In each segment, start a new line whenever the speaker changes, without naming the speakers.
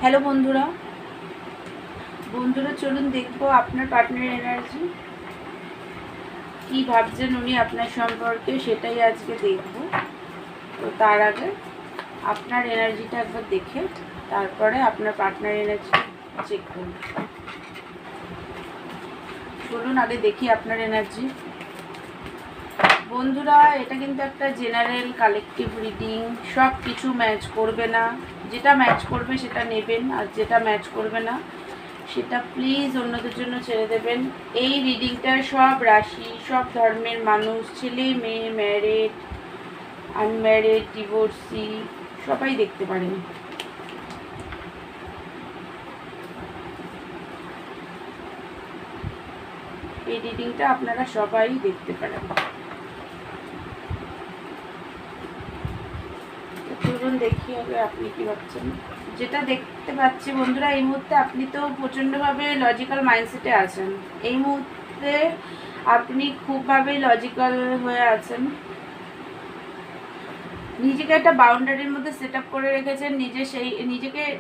Hello বন্ধুরা, চলুন দেখবো আপনার পার্টনার এনার্জি কি ভাবছেন উনি আপনার সম্পর্কে, সেটাই আজকে দেখব। তো তার আগে আপনার এনার্জিটা একবার দেখে তারপরে আপনার পার্টনার এনার্জি চেক করুন। চলুন আগে দেখি আপনার এনার্জি। বন্ধুরা, এটা কিন্তু একটা জেনারেল কালেকটিভ রিডিং, সব কিছু ম্যাচ করবে না। যেটা ম্যাচ করবে সেটা নেবেন, আর যেটা ম্যাচ করবে না সেটা প্লিজ অন্যদের জন্য ছেড়ে দেবেন। এই রিডিংটা সব রাশি, সব ধর্মের মানুষ, ছেলে মেয়ে, ম্যারিড, আনম্যারিড, ডিভোর্সি সবাই দেখতে পারেন। এই রিডিংটা আপনারা সবাই দেখতে পারেন। চলুন দেখি আগে আপনি কি ভাবছেন। যেটা দেখতে পাচ্ছি বন্ধুরা, এই মুহূর্তে আপনি তো প্রচণ্ডভাবে লজিক্যাল মাইন্ডসেটে আছেন। এই মুহূর্তে আপনি খুবভাবে লজিক্যাল হয়ে আছেন। নিজেকে একটা বাউন্ডারির মধ্যে সেট আপ করে রেখেছেন।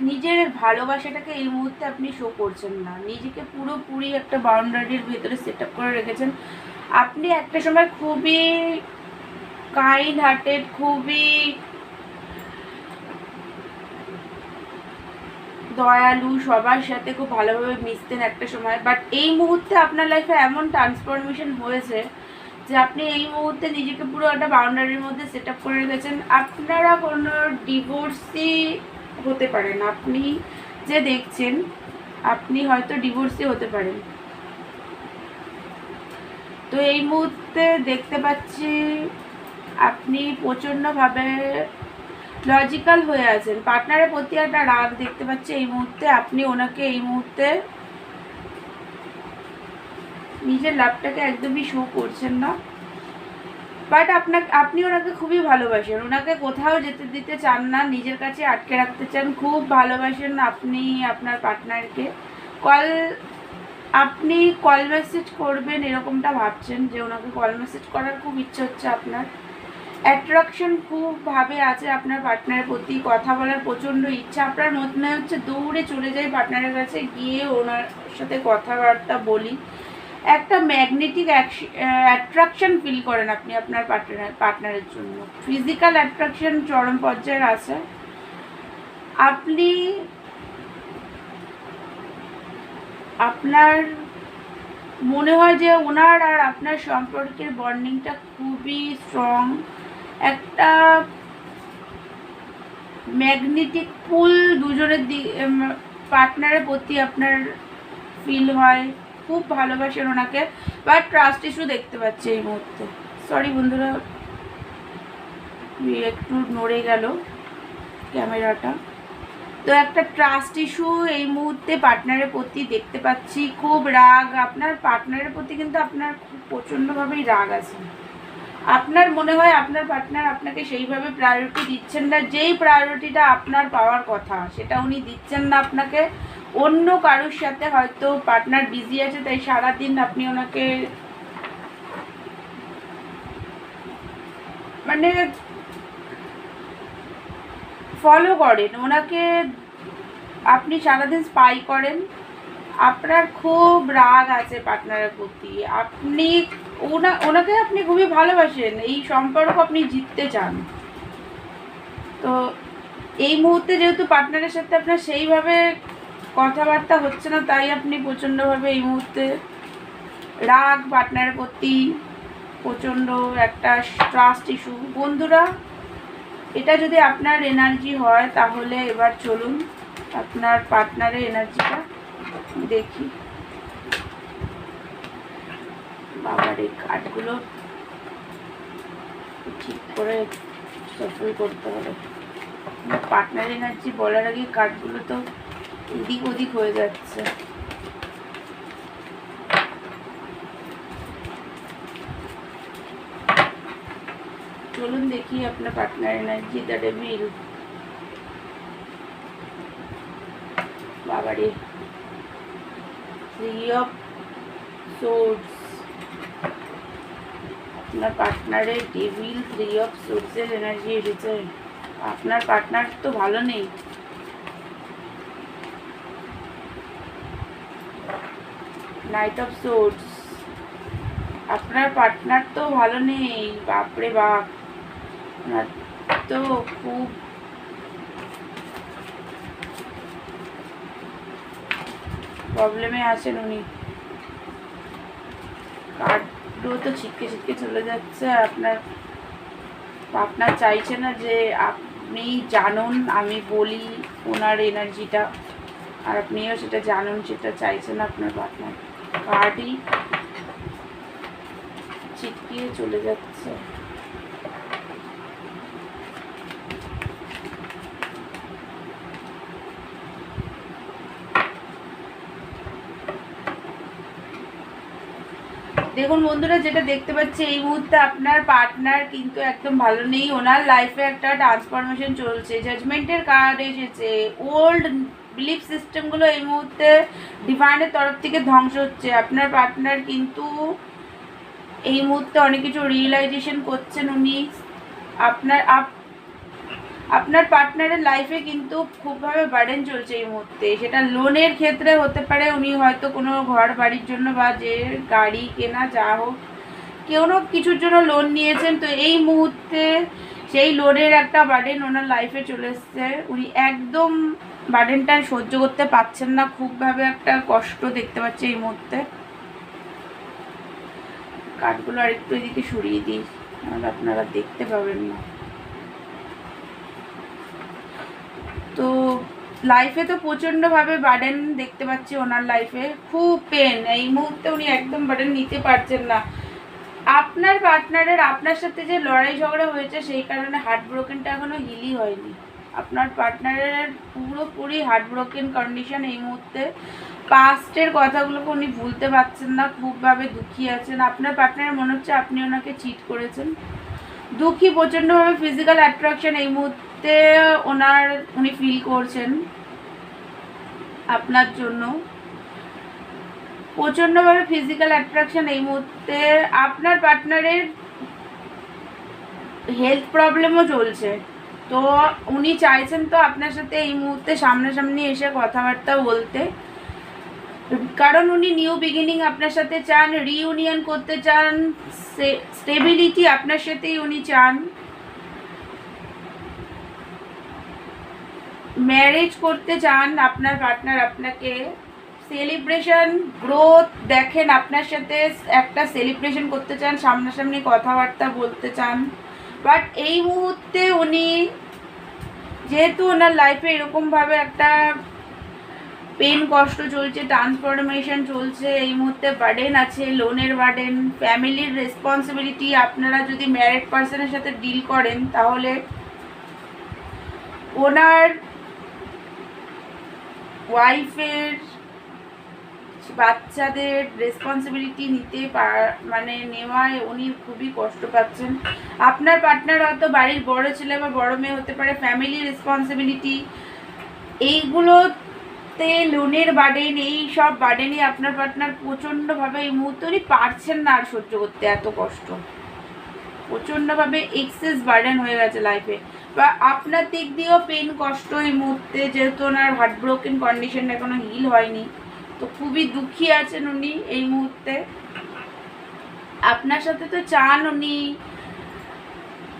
নিজের ভালোবাসাটাকে এই মুহূর্তে আপনি শো করছেন না। নিজেকে পুরোপুরি একটা বাউন্ডারির ভিতরে সেট আপ করে রেখেছেন। আপনি একটা সময় খুবই কাইন্ড হার্টেড, খুবই দয়ালু, সবার সাথে খুব ভালোভাবে মিশতেন একটা সময়। বাট এই মুহূর্তে আপনার লাইফে এমন ট্রান্সফরমেশন হয়েছে যে আপনি এই মুহূর্তে নিজেকে পুরো একটা বাউন্ডারির মধ্যে সেট আপ করে রেখেছেন। আপনারা কোনো ডিভোর্সি হতে পারেন, আপনি যে দেখছেন আপনি হয়তো ডিভোর্সি হতে পারেন। তো এই মুহূর্তে দেখতে পাচ্ছি আপনি প্রচণ্ডভাবে লজিক্যাল হয়ে আছেন। পার্টনারের প্রতি একটা রাগ দেখতে পাচ্ছি এই মুহূর্তে। আপনি ওনাকে এই মুহূর্তে নিজের লাভটাকে একদমই শো করছেন না। বাট আপনি ওনাকে খুবই ভালোবাসেন, ওনাকে কোথাও যেতে দিতে চান না, নিজের কাছে আটকে রাখতে চান, খুব ভালোবাসেন আপনি আপনার পার্টনারকে। আপনি কল মেসেজ করবেন এরকমটা ভাবছেন, যে ওনাকে কল মেসেজ করার খুব ইচ্ছে হচ্ছে আপনার। অ্যাট্রাকশন খুবভাবে আছে আপনার পার্টনারের প্রতি, কথা বলার প্রচণ্ড ইচ্ছা। আপনার মনে হচ্ছে দৌড়ে চলে যাই পার্টনারের কাছে, গিয়ে ওনার সাথে কথাবার্তা বলি। একটা ম্যাগনেটিক অ্যাট্রাকশন ফিল করেন আপনি আপনার পার্টনারের জন্য। ফিজিক্যাল অ্যাট্রাকশন চরম পর্যায়ের আছে। আপনি আপনার মনে হয় যে ওনার আর আপনার সম্পর্কের বন্ডিংটা খুবই স্ট্রং। একটা ম্যাগনেটিক পুল দুজনের পার্টনারের প্রতি আপনার ফিল হয়, খুব ভালোবাসেন ওনাকে। বাট ট্রাস্ট ইস্যু দেখতে পাচ্ছি এই মুহূর্তে। সরি বন্ধুরা, একটু নড়ে গেল ক্যামেরাটা। তো একটা ট্রাস্ট ইস্যু এই মুহূর্তে পার্টনারের প্রতি দেখতে পাচ্ছি, খুব রাগ আপনার পার্টনারের প্রতি, কিন্তু আপনার খুব প্রচণ্ডভাবেই রাগ আছে। আপনার মনে হয় আপনার পার্টনার আপনাকে সেইভাবে প্রায়োরিটি দিচ্ছেন না, যেই প্রায়োরিটিটা আপনার পাওয়ার কথা সেটা উনি দিচ্ছেন না আপনাকে। অন্য কারোর সাথে হয়তো পার্টনার বিজি আছে, তাই সারাদিন আপনি ওনাকে মানে ফলো করেন, ওনাকে আপনি সারাদিন স্পাই করেন। আপনার খুব রাগ আছে পার্টনারের প্রতি। আপনি ওনাকে আপনি খুবই ভালোবাসেন, এই সম্পর্ক আপনি জিততে চান। তো এই মুহূর্তে যেহেতু পার্টনারের সাথে আপনার সেইভাবে কথাবার্তা হচ্ছে না, তাই আপনি প্রচণ্ডভাবে এই মুহূর্তে রাগ পার্টনারের প্রতি, প্রচণ্ড একটা ট্রাস্ট ইস্যু। বন্ধুরা, এটা যদি আপনার এনার্জি হয় তাহলে এবার চলুন আপনার পার্টনারের এনার্জিটা দেখি। বাবার এই কার্ডগুলো ঠিক করে সফল করতে হবে। পার্টনার এনার্জি বলার আগে কার্ডগুলো তো এদিক ওদিক হয়ে যাচ্ছে। চলুন দেখি আপনার পার্টনার এনার্জি। দ্য ডেভিল, বাবারে, থ্রি অফ সোর্ডস, আপনার পার্টনারের ডেভিল, থ্রি অফ সোর্সের এনার্জি এসেছে। আপনার পার্টনার তো ভালো নেই। নাইট অফ সোর্স, আপনার পার্টনার তো ভালো নেই, বাপরে বাপ, তো খুব প্রবলেমে আছেন উনি। কার্ডও তো ছিটকে ছিটকে চলে যাচ্ছে। আপনার চাইছে না যে আপনি জানুন, আমি বলি ওনার এনার্জিটা, আর আপনিও সেটা জানুন, সেটা চাইছেন আপনার পার্টনার। কার্ডই ছিটকিয়ে চলে যাচ্ছে। দেখুন বন্ধুরা, যেটা দেখতে পাচ্ছি এই মুহূর্তে আপনার পার্টনার কিন্তু একদম ভালো নেই। ওনার লাইফে একটা ট্রান্সফরমেশন চলছে, জাজমেন্টের কার্ড এসেছে। ওল্ড বিলিফ সিস্টেমগুলো এই মুহূর্তে ডিভাইনের তরফ থেকে ধ্বংস হচ্ছে। আপনার পার্টনার কিন্তু এই মুহূর্তে অনেক কিছু রিয়েলাইজেশন করছেন উনি। আপনার পার্টনারের লাইফে কিন্তু খুবভাবে বার্ডেন চলছে এই মুহূর্তে। সেটা লোনের ক্ষেত্রে হতে পারে, উনি হয়তো কোনো ঘর বাড়ির জন্য বা যে গাড়ি কেনা যা হোক কোনো কিছুর জন্য লোন নিয়েছেন, তো এই মুহূর্তে সেই লোনের একটা বার্ডেন ওনার লাইফে চলে এসছে। উনি একদম বার্ডেনটা সহ্য করতে পারছেন না, খুবভাবে একটা কষ্ট দেখতে পাচ্ছে এই মুহূর্তে। কাঠগুলো আরেকটু এদিকে সরিয়ে দিই, আপনারা দেখতে পাবেন না। তো লাইফে তো প্রচণ্ডভাবে বার্ডেন দেখতে পাচ্ছি ওনার লাইফে, খুব পেন। এই মুহূর্তে উনি একদম বার্ডেন নিতে পারছেন না। আপনার পার্টনারের আপনার সাথে যে লড়াই ঝগড়া হয়েছে সেই কারণে হার্ট ব্রোকেনটা এখনও হিলই হয়নি। আপনার পার্টনারের পুরোপুরি হার্ট ব্রোকেন কন্ডিশন এই মুহূর্তে। পাস্টের কথাগুলোকে উনি ভুলতে পারছেন না, খুবভাবে দুঃখী আছেন। আপনার পার্টনারের মনে হচ্ছে আপনি ওনাকে চিট করেছেন, দুঃখী প্রচণ্ডভাবে। ফিজিক্যাল অ্যাট্রাকশন এই মুহূর্তে উনি ফিল করছেন আপনার জন্য, প্রচণ্ডভাবে ফিজিক্যাল অ্যাট্রাকশন এই মুহূর্তে। আপনার পার্টনারের হেলথ প্রবলেমও চলছে, তো উনি চাইছেন তো আপনার সাথে এই মুহূর্তে সামনাসামনি এসে কথাবার্তা বলতে, কারণ উনি নিউ বিগিনিং আপনার সাথে চান, রিইউনিয়ন করতে চান, স্টেবিলিটি আপনার সাথেই উনি চান, ম্যারেজ করতে চান। আপনার পার্টনার আপনাকে সেলিব্রেশন গ্রোথ দেখেন, আপনার সাথে একটা সেলিব্রেশন করতে চান, সামনাসামনি কথাবার্তা বলতে চান। বাট এই মুহূর্তে উনি যেহেতু ওনার লাইফে এরকমভাবে একটা পেন কষ্ট চলছে, ট্রান্সফরমেশন চলছে, এই মুহূর্তে বার্ডেন আছে, লোনের বার্ডেন, ফ্যামিলির রেসপন্সিবিলিটি। আপনারা যদি ম্যারিড পার্সনের সাথে ডিল করেন তাহলে ওনার ওয়াইফের বাচ্চাদের রেসপন্সিবিলিটি নেওয়ায় উনি খুবই কষ্ট পাচ্ছেন। আপনার পার্টনার হয়তো বাড়ির বড় ছেলে বা বড় মেয়ে হতে পারে, ফ্যামিলি রেসপন্সিবিলিটি এইগুলোতে লোনের বার্ডেন, এই সব বার্ডেনই আপনার পার্টনার প্রচণ্ডভাবে এই মুহূর্তে উনি পারছেন না আর সহ্য করতে। এত কষ্ট প্রচণ্ডভাবে এক্সেস বার্ডেন হয়ে গেছে লাইফে, বা আপনার দিক দিয়েও পেন কষ্ট এই মুহূর্তে, যেহেতু ওনার হার্ট ব্রোকেন কন্ডিশন এখনো হিল হয়নি, তো খুবই দুঃখী আছেন উনি এই মুহূর্তে। আপনার সাথে তো চান উনি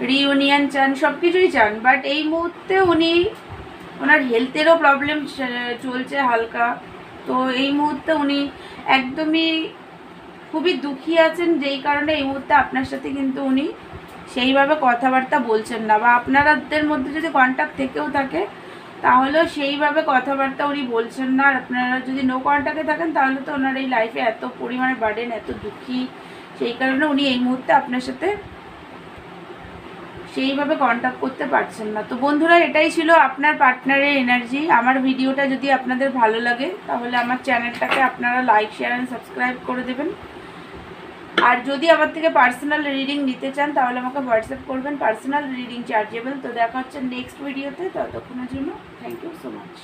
রিইউনিয়ন চান, সব কিছুই চান, বাট এই মুহূর্তে ওনার হেলথেরও প্রবলেম চলছে হালকা, তো এই মুহূর্তে উনি একদমই খুবই দুঃখী আছেন, যেই কারণে এই মুহূর্তে আপনার সাথে কিন্তু উনি সেইভাবে কথাবার্তা বলছেন না, বা আপনাদের মধ্যে যদি কন্ট্যাক্ট থেকেও থাকে তাহলেও সেইভাবে কথাবার্তা উনি বলছেন না। আর আপনারা যদি নো কন্ট্যাক্টে থাকেন তাহলে তো ওনার এই লাইফে এত পরিমাণে বার্ডেন, এত দুঃখী, সেই কারণে উনি এই মুহূর্তে আপনার সাথে সেইভাবে কন্ট্যাক্ট করতে পারছেন না। তো বন্ধুরা, এটাই ছিল আপনার পার্টনারের এনার্জি। আমার ভিডিওটা যদি আপনাদের ভালো লাগে তাহলে আমার চ্যানেলটাকে আপনারা লাইক, শেয়ার অ্যান্ড সাবস্ক্রাইব করে দেবেন। আর যদি আমার থেকে পার্সোনাল রিডিং নিতে চান তাহলে আমাকে হোয়াটসঅ্যাপ করবেন, পার্সোনাল রিডিং চার্জেবল। তো দেখা হচ্ছে নেক্সট ভিডিওতে, ততক্ষণের জন্য থ্যাংক ইউ সো মাচ।